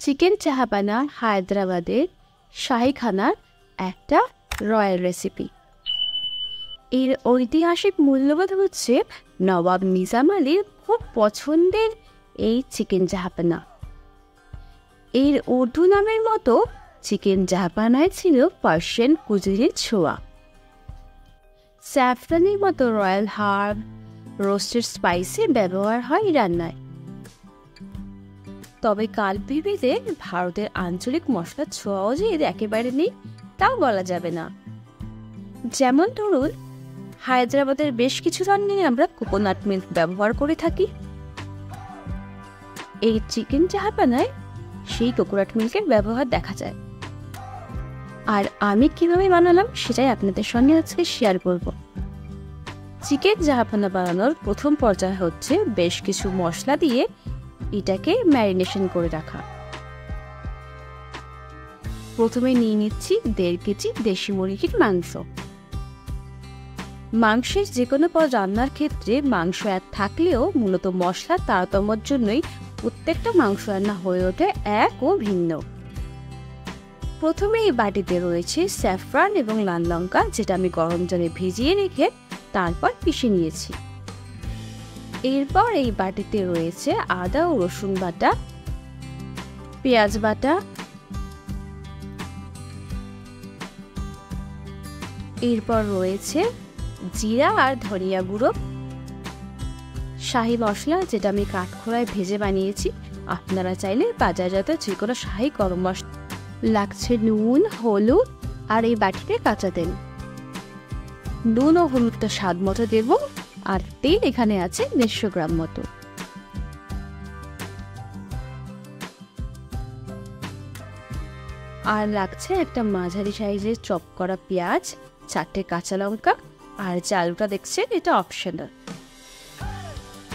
Chicken চাহাপানা হায়দ্রাবাদের শাহীখানার একটা royal recipe. এর ঐতিহাসিক মূল্যবোধ হচ্ছে নবাব নিজাম আলীর খুব পছন্দের এই চিকেন চাহাপানা। এর উর্দু নামের মতো চিকেন চাহাপানায় ছিল পার্সিয়ান কুজিনের ছোঁয়া। স্যাফরানের মতো রয়্যাল হার্ব, রোস্টেড স্পাইসের ব্যবহার হয় রান্নায়। তবে কালবিবিতে ভারতের আঞ্চলিক মশলার ছোঁয়াও যে এর একেবারে নেই তাও বলা যাবে না। যেমন ধরুন, হায়দ্রাবাদের বেশ কিছু রান্নায় আমরা কোকোনাট মিল্ক ব্যবহার করে থাকি। এই চিকেন চাহাপানায় সেই কোকোনাট মিল্কের ব্যবহার দেখা যায়। আর আমি কিভাবে বানালাম সেটাই আপনাদের সঙ্গে আজকে শেয়ার করব। চিকেন চাহাপানা বানানোর প্রথম পর্যায় হচ্ছে বেশ কিছু মশলা দিয়ে এটাকে ম্যারিনেশন করে রাখা। প্রথমে নিয়ে নিচ্ছি 1.5 কেজি দেশি মুরগির মাংস। মাংসের যে কোনো পদ রান্নার ক্ষেত্রে মাংস এক থাকলেও মূলত মশলার তারতম্যের জন্যই প্রত্যেকটা মাংস রান্না হয়ে ওঠে এক ও ভিন্ন। প্রথমে এই বাটিতে রয়েছে স্যাফরান এবং লাল লঙ্কা, যেটা আমি গরম জলে ভিজিয়ে রেখে তারপর পিষে নিয়েছি। এরপর এই বাটিতে রয়েছে আদা ও রসুন বাটা, পেঁয়াজ বাটা, এরপর রয়েছে জিরা আর ধনিয়া গুঁড়ো, শাহি মশলা যেটা আমি কাঠখোলায় ভেজে বানিয়েছি। আপনারা চাইলে বাজারজাত যে কোনো শাহি গরম মশলা, লাগছে নুন, হলুদ আর এই বাটিতে কাঁচা তেল। নুন ও হলুদটা স্বাদ মতো দেব, আর তেল এখানে আছে 150 গ্রাম মতো। আর লাগছে একটা মাঝারি সাইজের চপ করা পেঁয়াজ, 4টে কাঁচা লঙ্কা, আর যে আলুটা দেখছেন এটা অপশনাল।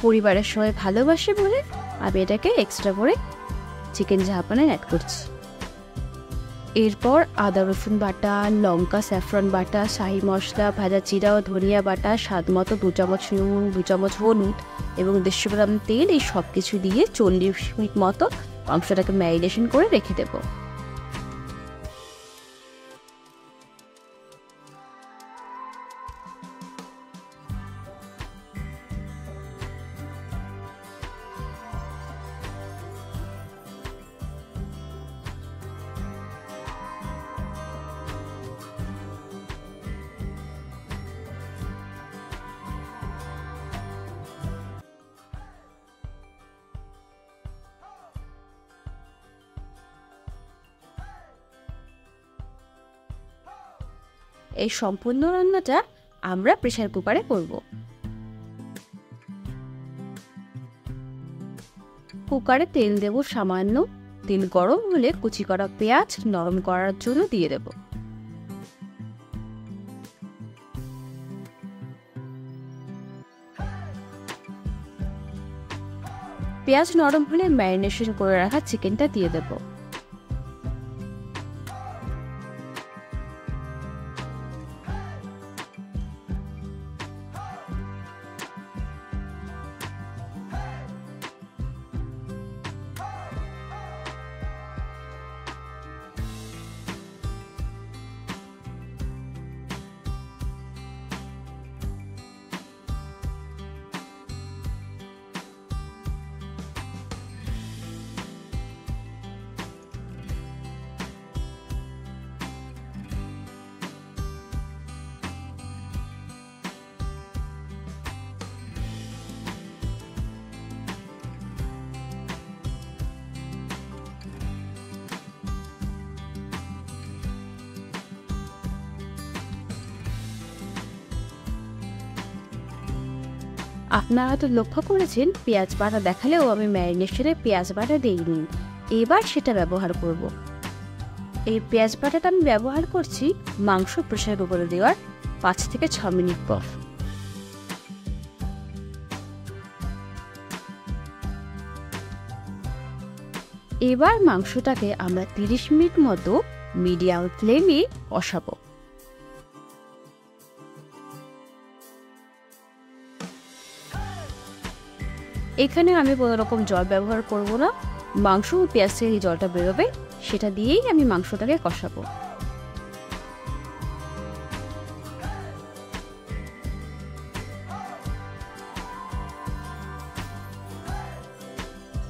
পরিবারের সবাই ভালোবাসে বলে আমি এটাকে এক্সট্রা করে চিকেন চাহাপানায় অ্যাড করছি। এরপর আদা রসুন বাটা, লঙ্কা, স্যাফরন বাটা, শাহি মশলা, ভাজা জিরা ও ধনিয়া বাটা, স্বাদ মতো 2 চামচ নুন, 2 চামচ হলুদ এবং 150 গ্রাম তেল, এই সব কিছু দিয়ে 40 মিনিট মতো মাংসটাকে ম্যারিনেশন করে রেখে দেবো। এই সম্পূর্ণ রান্নাটা আমরা প্রেসার কুকারে করব। কুকারে তেল দেব সামান্য। তেল গরম হলে কুচি করা পেঁয়াজ নরম করার জন্য দিয়ে দেব। পেঁয়াজ নরম হলে ম্যারিনেশন করে রাখা চিকেনটা দিয়ে দেব। আপনারা তো লক্ষ্য করেছেন পেঁয়াজ বাটা দেখালেও আমি ম্যারিনেশনে পেঁয়াজ বাটা দিইনি। এবার সেটা ব্যবহার করব। এই পেঁয়াজ বাটাটা আমি ব্যবহার করছি মাংস প্রেসার কুকারে দেওয়ার 5 থেকে 6 মিনিট পর। এবার মাংসটাকে আমরা 30 মিনিট মতো মিডিয়াম ফ্লেমে কষাবো। এখানে আমি কোনো রকম জল ব্যবহার করব না, মাংস ও পেঁয়াজ থেকে জলটা বেরোবে, সেটা দিয়েই আমি মাংসটাকে কষাবো।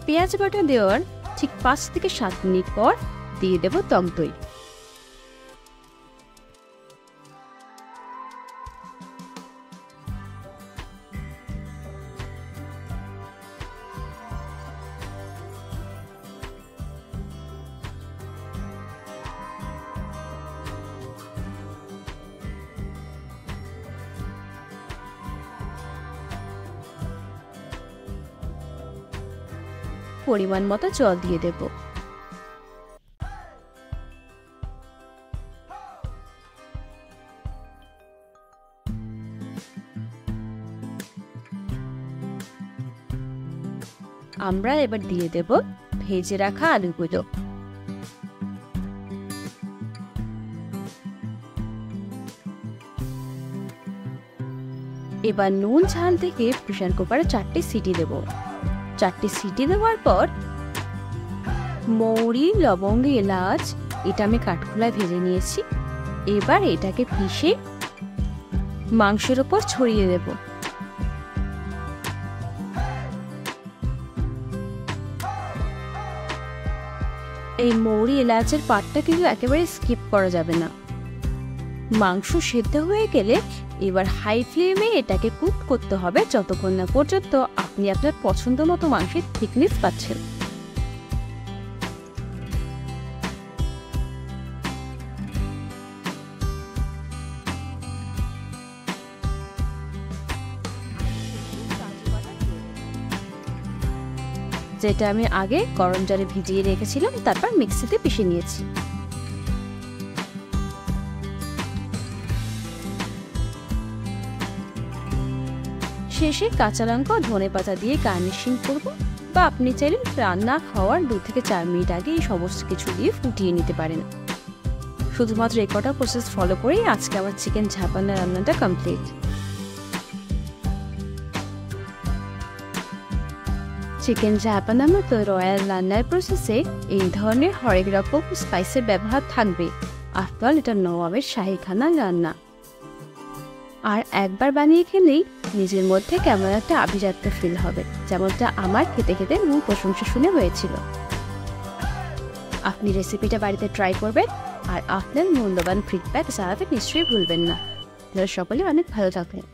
পেঁয়াজ বাটা দেওয়ার ঠিক 5 থেকে 7 মিনিট পর দিয়ে দেব টক দই। পরিমাণ মতো জল দিয়ে দেব। আমরা এবার দিয়ে দেব ভেজে রাখা আলুগুলো। এবার নুন ঝাল থেকে প্রেসার কুকারে 4টে সিটি দেব। 4টে সিটি দেওয়ার পর মৌরি, লবঙ্গ, এলাচ এটা আমি কাঠখোলায় ভেজে নিয়েছি। এবার এটাকে পিষে মাংসের ওপর ছড়িয়ে দেব। এই মৌরি এলাচের পাটটা কিন্তু একেবারে স্কিপ করা যাবে না। মাংস সেদ্ধ হয়ে গেলে এবার হাই ফ্লেমে এটাকে কুক করতে হবে যতক্ষণ না পর্যন্ত আপনি আপনার পছন্দ মতো মাংসের থিকনেস পাচ্ছেন। যেটা আমি আগে গরম জলে ভিজিয়ে রেখেছিলাম, তারপর মিক্সিতে পিষে নিয়েছি। শেষে কাঁচা লঙ্কা ও ধনেপাতা দিয়ে গার্নিশিং করব, বা আপনি চাইলে রান্না খাওয়ার 2 থেকে 4 মিনিট আগে এই সমস্ত কিছু দিয়ে ফুটিয়ে নিতে পারেন। শুধুমাত্র এই কটা প্রসেস ফলো করেই আজকে আমার চিকেন ঝাপান্না রান্নাটা কমপ্লিট। চিকেন ঝাপান্নার মতো রয়্যাল রান্নার প্রসেসে এই ধরনের হরেক রকম স্পাইসের ব্যবহার থাকবে। আফটার এটা নবাবের শাহীখানা রান্না। আর একবার বানিয়ে খেলেই নিজের মধ্যে কেমন একটা আভিজাত্য ফিল হবে, যেমনটা আমার খেতে খেতে মুখ প্রশংসা শুনে হয়েছিল। আপনি রেসিপিটা বাড়িতে ট্রাই করবেন আর আপনার মূল্যবান ফিডব্যাক জানাতে নিশ্চয়ই ভুলবেন না। সকলে অনেক ভালো থাকবেন।